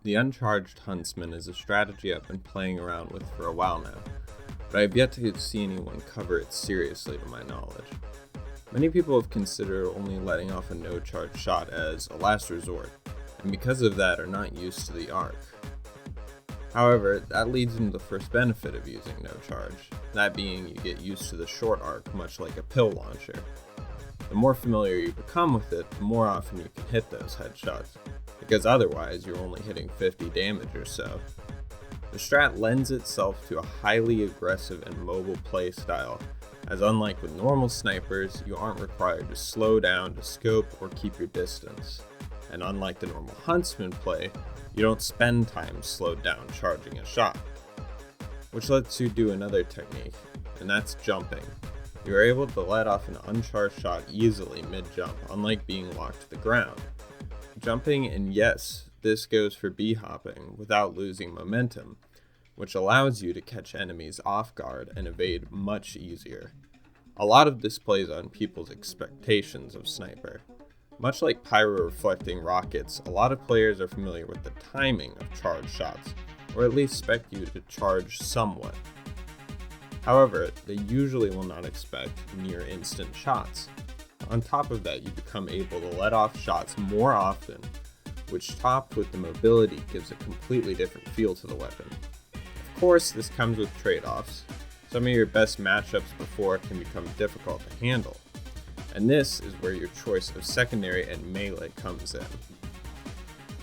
The uncharged Huntsman is a strategy I've been playing around with for a while now, but I have yet to see anyone cover it seriously to my knowledge. Many people have considered only letting off a no-charge shot as a last resort, and because of that are not used to the arc. However, that leads into the first benefit of using no charge, that being you get used to the short arc much like a pill launcher. The more familiar you become with it, the more often you can hit those headshots, because otherwise you're only hitting 50 damage or so. The strat lends itself to a highly aggressive and mobile playstyle, as unlike with normal snipers, you aren't required to slow down to scope or keep your distance. And unlike the normal Huntsman play, you don't spend time slowed down charging a shot. Which lets you do another technique, and that's jumping. You are able to let off an uncharged shot easily mid-jump, unlike being locked to the ground. Jumping, and yes, this goes for b-hopping, without losing momentum, which allows you to catch enemies off guard and evade much easier. A lot of this plays on people's expectations of sniper. Much like pyro-reflecting rockets, a lot of players are familiar with the timing of charged shots, or at least expect you to charge somewhat. However, they usually will not expect near instant shots. On top of that, you become able to let off shots more often, which topped with the mobility gives a completely different feel to the weapon. Of course, this comes with trade-offs. Some of your best matchups before can become difficult to handle, and this is where your choice of secondary and melee comes in.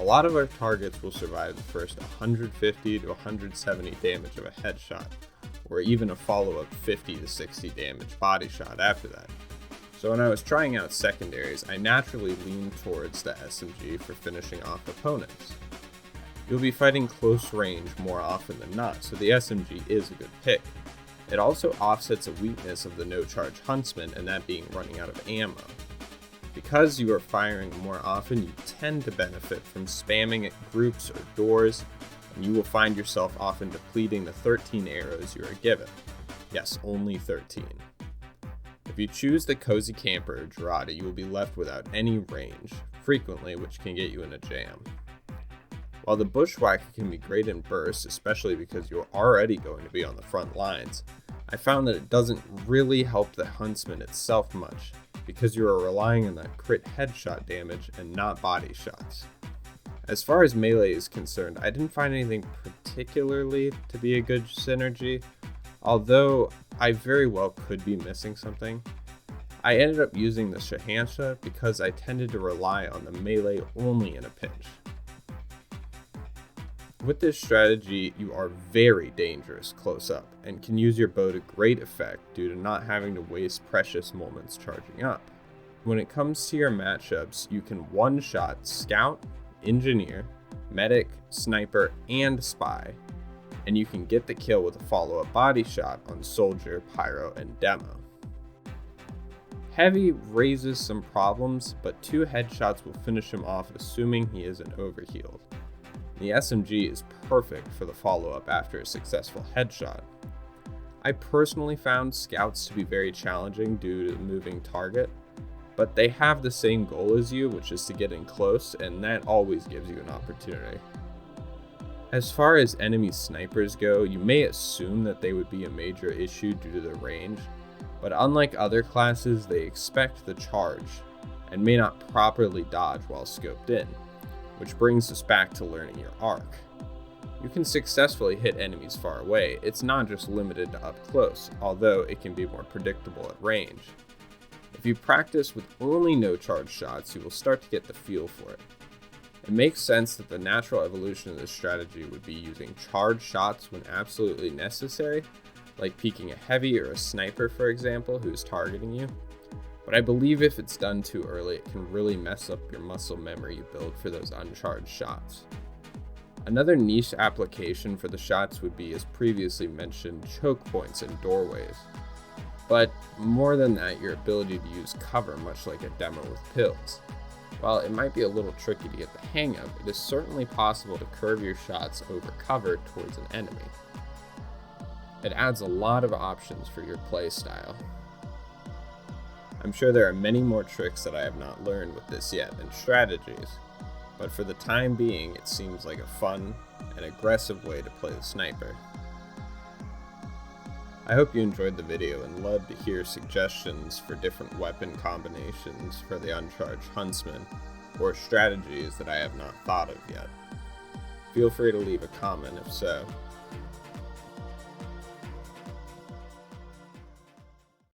A lot of our targets will survive the first 150 to 170 damage of a headshot, or even a follow-up 50 to 60 damage body shot after that. So when I was trying out secondaries, I naturally leaned towards the SMG for finishing off opponents. You'll be fighting close range more often than not, so the SMG is a good pick. It also offsets a weakness of the no-charge Huntsman, and that being running out of ammo. Because you are firing more often, you tend to benefit from spamming at groups or doors, and you will find yourself often depleting the 13 arrows you are given. Yes, only 13. If you choose the Cozy Camper or Gerada, you will be left without any range, frequently, which can get you in a jam. While the Bushwhacker can be great in bursts, especially because you're already going to be on the front lines, I found that it doesn't really help the Huntsman itself much, because you are relying on that crit headshot damage and not body shots. As far as melee is concerned, I didn't find anything particularly to be a good synergy, although I very well could be missing something. I ended up using the Shahansha because I tended to rely on the melee only in a pinch. With this strategy, you are very dangerous close up, and can use your bow to great effect due to not having to waste precious moments charging up. When it comes to your matchups, you can one-shot Scout, Engineer, Medic, Sniper, and Spy, and you can get the kill with a follow-up body shot on Soldier, Pyro, and Demo. Heavy raises some problems, but 2 headshots will finish him off assuming he isn't overhealed. The SMG is perfect for the follow-up after a successful headshot. I personally found Scouts to be very challenging due to the moving target, but they have the same goal as you, which is to get in close, and that always gives you an opportunity. As far as enemy snipers go, you may assume that they would be a major issue due to their range, but unlike other classes, they expect the charge, and may not properly dodge while scoped in, which brings us back to learning your arc. You can successfully hit enemies far away, it's not just limited to up close, although it can be more predictable at range. If you practice with only no charge shots, you will start to get the feel for it. It makes sense that the natural evolution of this strategy would be using charged shots when absolutely necessary, like peeking a heavy or a sniper for example who is targeting you. But I believe if it's done too early, it can really mess up your muscle memory you build for those uncharged shots. Another niche application for the shots would be, as previously mentioned, choke points and doorways. But more than that, your ability to use cover much like a demo with pills. While it might be a little tricky to get the hang of, it is certainly possible to curve your shots over cover towards an enemy. It adds a lot of options for your play style. I'm sure there are many more tricks that I have not learned with this yet and strategies, but for the time being it seems like a fun and aggressive way to play the sniper. I hope you enjoyed the video and love to hear suggestions for different weapon combinations for the uncharged Huntsman, or strategies that I have not thought of yet. Feel free to leave a comment if so.